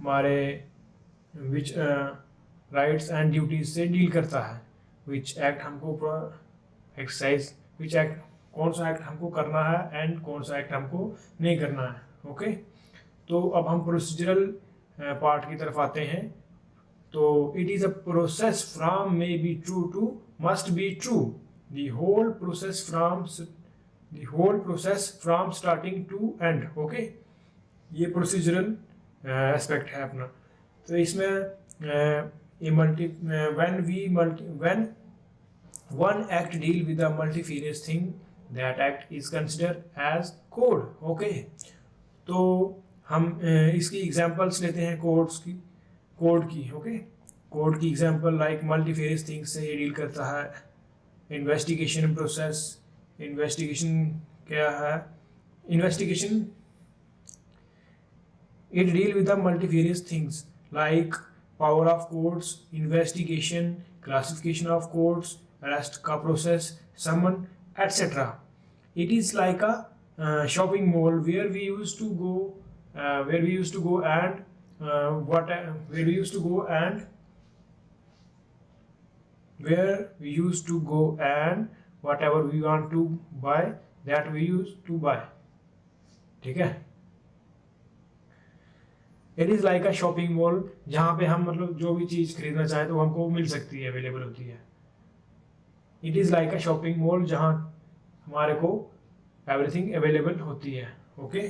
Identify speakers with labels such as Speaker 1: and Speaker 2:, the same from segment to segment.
Speaker 1: हमारे विच rights and duties से deal करता है, विच एक्ट हमको एक्सरसाइज, विच एक्ट कौन सा एक्ट हमको करना है एंड कौन सा एक्ट हमको नहीं करना है। ओके, तो अब हम प्रोसीजरल पार्ट की तरफ आते हैं। तो it is a process from may be true to must be true, the whole process from starting to end. Okay, ये प्रोसीजरल एस्पेक्ट है अपना। तो इसमें when one act deal with a multifarious thing, that act is considered as code. Okay, तो हम इसकी examples लेते हैं कोड की। ओके, कोड की एग्जांपल लाइक मल्टीफेरियस थिंग्स से ये डील करता है। इन्वेस्टिगेशन प्रोसेस, इन्वेस्टिगेशन क्या है? Investigation it deal with the multifarious things like power of courts, investigation, classification of courts, arrest ka process, summon, etc. It is like a shopping mall where we used to go and where we used to go and whatever we want to buy, that we used to buy. ठीक है, it is like a shopping mall जहाँ पे हम मतलब जो भी चीज़ खरीदना चाहें तो हमको मिल सकती है, अवेलेबल होती है। It is like a shopping mall जहाँ हमारे को एवरीथिंग अवेलेबल होती है। Okay,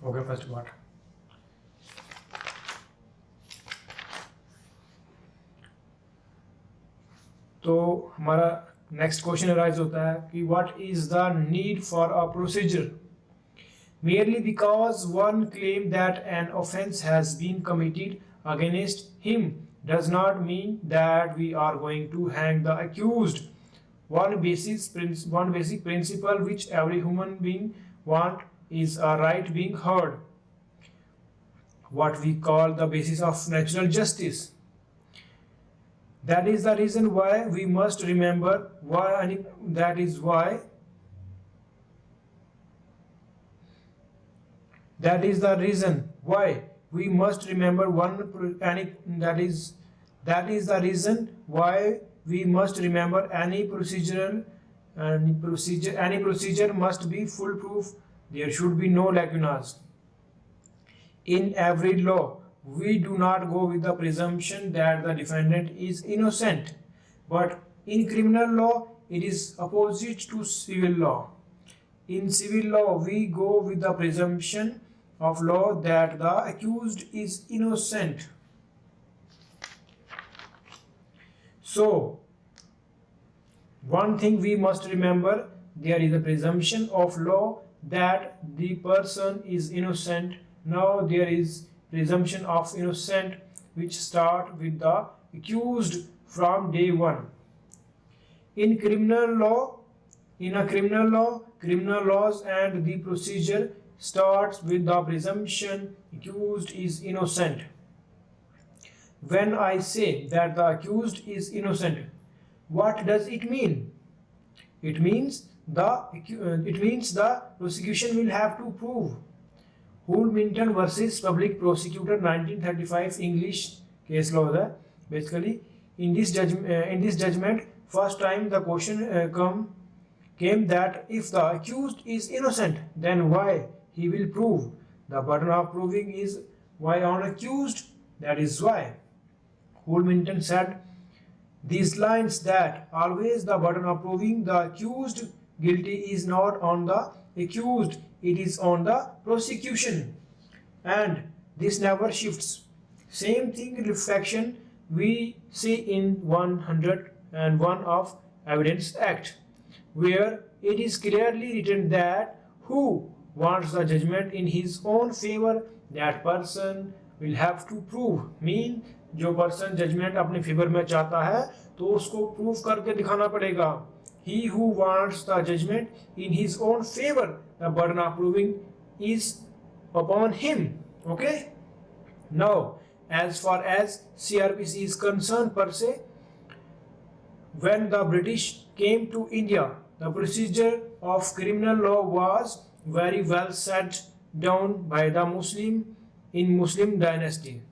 Speaker 1: first part. तो हमारा नेक्स्ट क्वेश्चन अराइज होता है कि what is the need for a procedure. Merely because one claims that an offense has been committed against him does not mean that we are going to hang the accused. One basic principle which every human being wants is a right being heard, what we call the basis of natural justice. That is the reason why we must remember that is the reason why we must remember any procedure must be foolproof. There should be no lacunas. In every law, we do not go with the presumption that the defendant is innocent, but in criminal law, it is opposite to civil law. In civil law, we go with the presumption of law that the accused is innocent. So, one thing we must remember, there is a presumption of law that the person is innocent. Now there is presumption of innocent which start with the accused from day one. In criminal law, criminal laws and the procedure starts with the presumption accused is innocent. When I say that the accused is innocent, what does it mean? It means the prosecution will have to prove. Hulminton versus Public Prosecutor 1935 English case law है basically. In this judgment, first time the question came that if the accused is innocent, then why he will prove. The burden of proving is why on accused. That is why Hulminton said these lines that always the burden of proving the accused guilty is not on the accused, it is on the prosecution, and this never shifts. Same thing reflection we see in 101 of Evidence Act, where it is clearly written that who wants the judgment in his own favor, that person will have to prove. Mean जो person judgement अपने favour में चाहता है तो उसको prove करके दिखाना पड़ेगा। He who wants the judgment in his own favor, the burden of proving is upon him. Okay, now as far as CrPC is concerned per se, when the British came to India, the procedure of criminal law was very well set down by the Muslim in Muslim dynasty.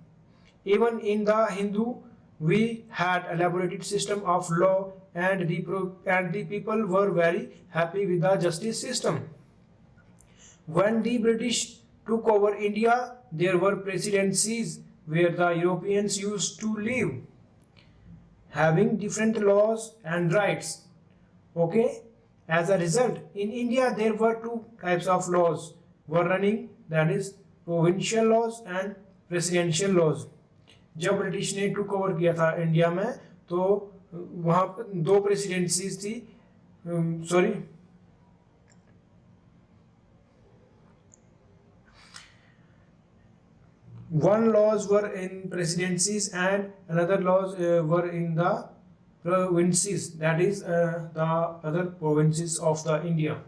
Speaker 1: Even in the Hindu, we had elaborated system of law, and the people were very happy with the justice system. When the British took over India, there were presidencies where the Europeans used to live, having different laws and rights. Okay? As a result, in India there were two types of laws were running, that is provincial laws and presidential laws. जब British ने took over किया था India में तो वहाँ दो presidencies थी, sorry one laws were in presidencies and another laws were in the provinces, that is the other provinces of the India.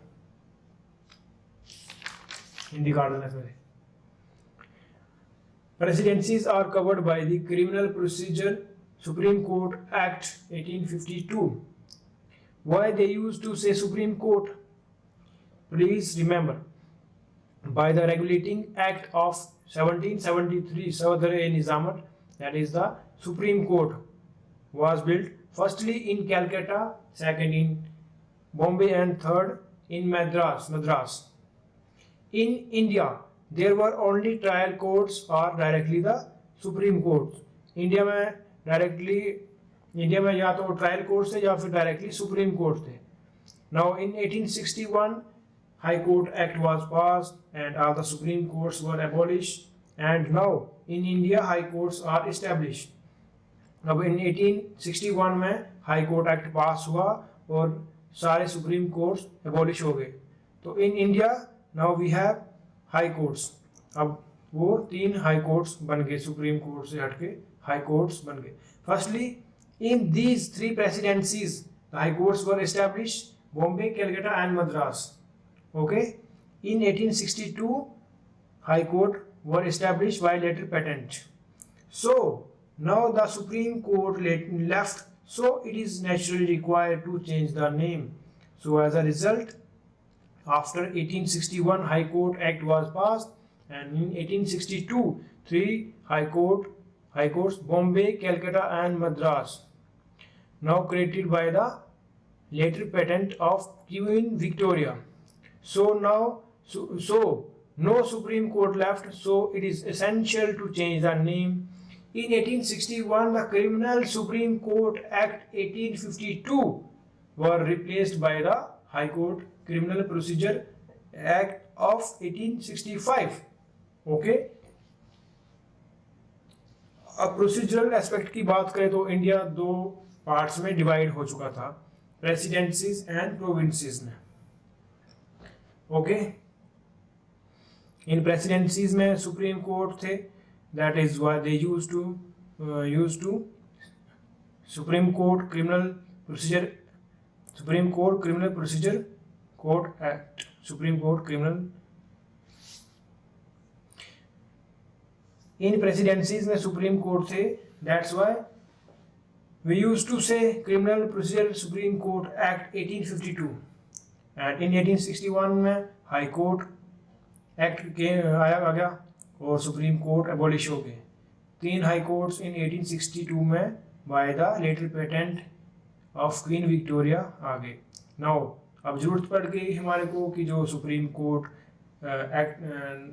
Speaker 1: Hindi garden. Presidencies are covered by the Criminal Procedure Supreme Court Act 1852. Why they used to say Supreme Court? Please remember, by the Regulating Act of 1773, Sadr-e-Nizamat, that is the Supreme Court, was built firstly in Calcutta, second in Bombay, and third in Madras. In India, there were only trial courts or directly the Supreme Courts. India में या तो trial court थे या फिर directly supreme court थे. Now in 1861, High Court Act was passed and all the Supreme Courts were abolished, and now in India High Courts are established. अब in 1861 में High Court Act पास हुआ और सारे Supreme Courts abolish हो गए. तो in India now we have High Courts. अब वो तीन High Courts बन गए, Supreme Court से हटके High Courts बन गए. Firstly, in these three presidencies, the High Courts were established: Bombay, Calcutta, and Madras. Okay. In 1862, High Court were established by letter patent. So now the Supreme Court left, so it is naturally required to change the name. So as a result, after 1861, High Court Act was passed, and in 1862, three High Courts, Bombay, Calcutta, and Madras, now created by the later patent of Queen Victoria. So now, so no Supreme Court left, so it is essential to change the name. In 1861, the Criminal Supreme Court Act 1852 were replaced by the High Court Criminal Procedure Act of 1865. Okay. अब procedural aspect की बात करें तो India दो parts में divide हो चुका था, प्रेसिडेंसीज एंड प्रोविंसेस में. ओके. इन प्रेसिडेंसीज में सुप्रीम कोर्ट थे, that is why they used to supreme court criminal procedure court act, supreme court criminal. इन प्रेसिडेंसीज में सुप्रीम कोर्ट थे, that's why we used to say criminal procedure supreme court act 1852. And in 1861 में high court act के आ गया और supreme court abolish हो गए. तीन हाई कोर्ट्स इन 1862 में by the letter patent of Queen Victoria आ गए. नाउ अब जरूरत पड़ गई हमारे को कि जो सुप्रीम कोर्ट एक्ट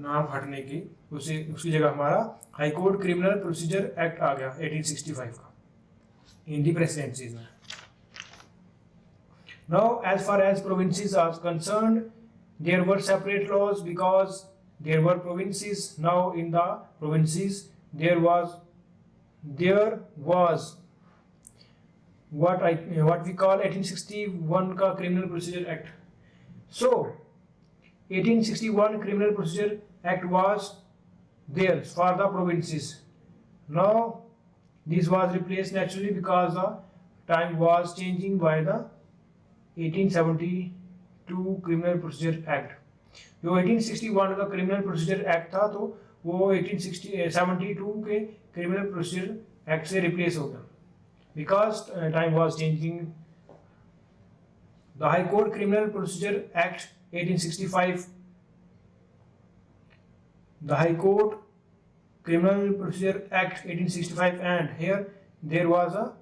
Speaker 1: नाम हटने की, उसकी जगह हमारा high court criminal procedure act आ गया 1865 का इन दी प्रेसिडेंसीज में. Now, as far as provinces are concerned, there were separate laws because there were provinces. Now, in the provinces, there was what we call 1861 का Criminal Procedure Act. So, 1861 Criminal Procedure Act was there for the provinces. Now, this was replaced naturally because the time was changing by the 1872 criminal procedure act. जो 1861 का criminal procedure act था तो वो 1872 के criminal procedure act से replace हो गया because time was changing. The high court criminal procedure act 1865, the High Court Criminal Procedure Act 1865, and here there was a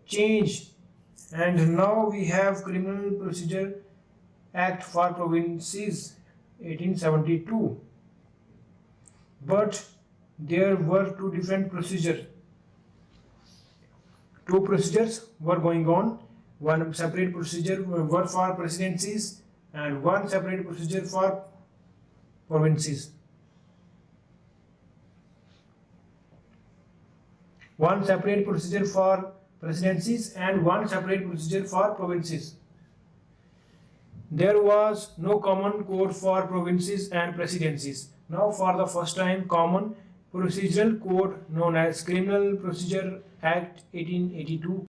Speaker 1: change, and now we have Criminal Procedure Act for Provinces 1872. But there were two different procedures. Two procedures were going on. One separate procedure were for presidencies and one separate procedure for provinces. One separate procedure for presidencies and one separate procedure for provinces. There was no common code for provinces and presidencies. Now for the first time, common procedural code known as Criminal Procedure Act 1882